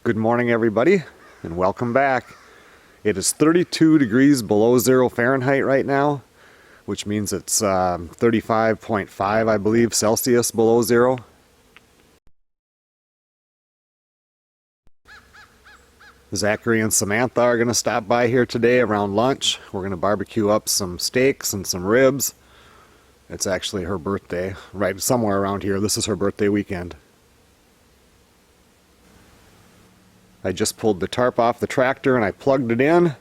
Good morning everybody and welcome back. It is 32 degrees below 0 Fahrenheit right now, which means it's 35.5 I believe Celsius below 0. Zachary and Samantha are going to stop by here today around lunch. We're going to barbecue up some steaks and some ribs. It's actually her birthday, right somewhere around here. This is her birthday weekend. I just pulled the tarp off the tractor and I plugged it in.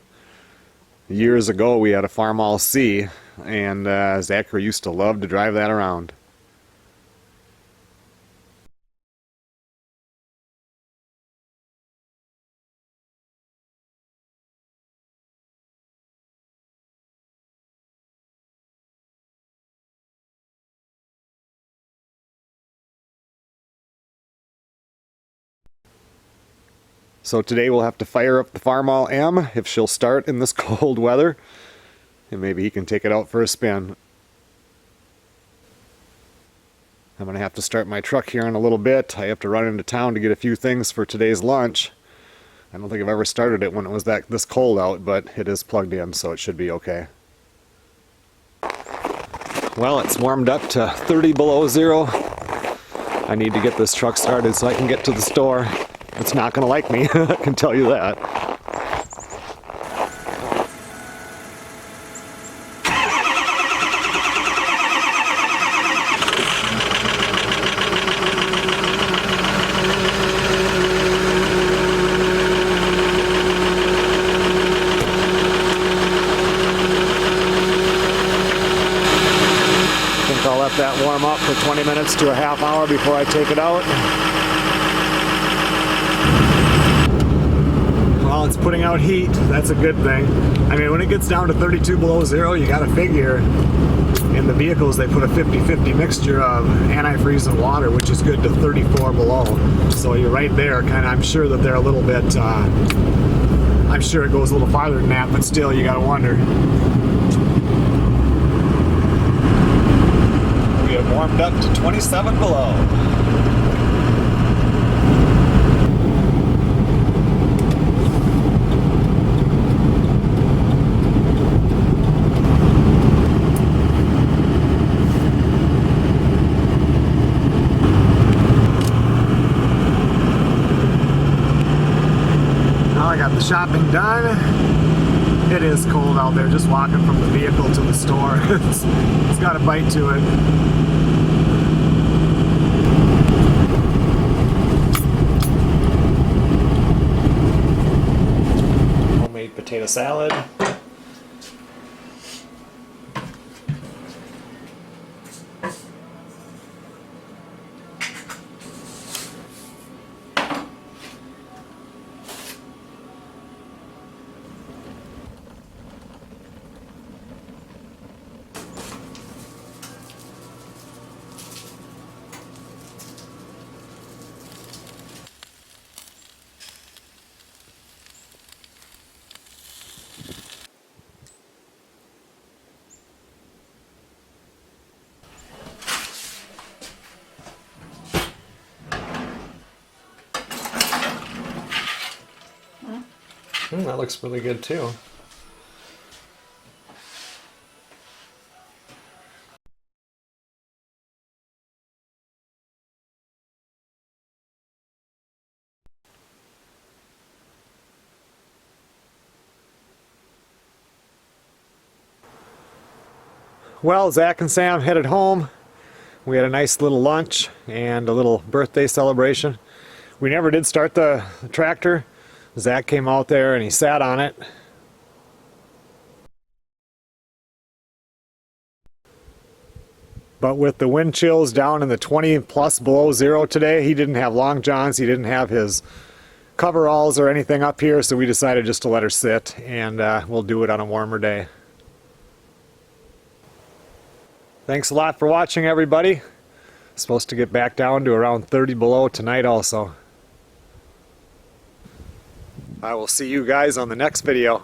Years ago we had a Farmall C, and Zachary used to love to drive that around. So today we'll have to fire up the Farmall M if she'll start in this cold weather, and maybe he can take it out for a spin. I'm going to have to start my truck here in a little bit. I have to run into town to get a few things for today's lunch. I don't think I've ever started it when it was this cold out, but it is plugged in, so it should be okay. Well, it's warmed up to 30 below 0. I need to get this truck started so I can get to the store. It's not going to like me, I can tell you that. I think I'll let that warm up for 20 minutes to a half hour before I take it out. Well, it's putting out heat. That's a good thing. I mean, when it gets down to 32 below 0, you gotta figure in the vehicles they put a 50-50 mixture of antifreeze and water, which is good to 34 below. So you're right there, kind of. I'm sure that they're a little bit, I'm sure it goes a little farther than that, but still you gotta wonder. We have warmed up to 27 below. The shopping done. It is cold out there, just walking from the vehicle to the store. It's got a bite to it. Homemade potato salad. That looks really good too. Well, Zach and Sam headed home. We had a nice little lunch and a little birthday celebration. We never did start the tractor. Zach came out there and he sat on it. But with the wind chills down in the 20 plus below 0 today, he didn't have long johns, he didn't have his coveralls or anything up here, so we decided just to let her sit, and we'll do it on a warmer day. Thanks a lot for watching, everybody. It's supposed to get back down to around 30 below tonight also. I will see you guys on the next video.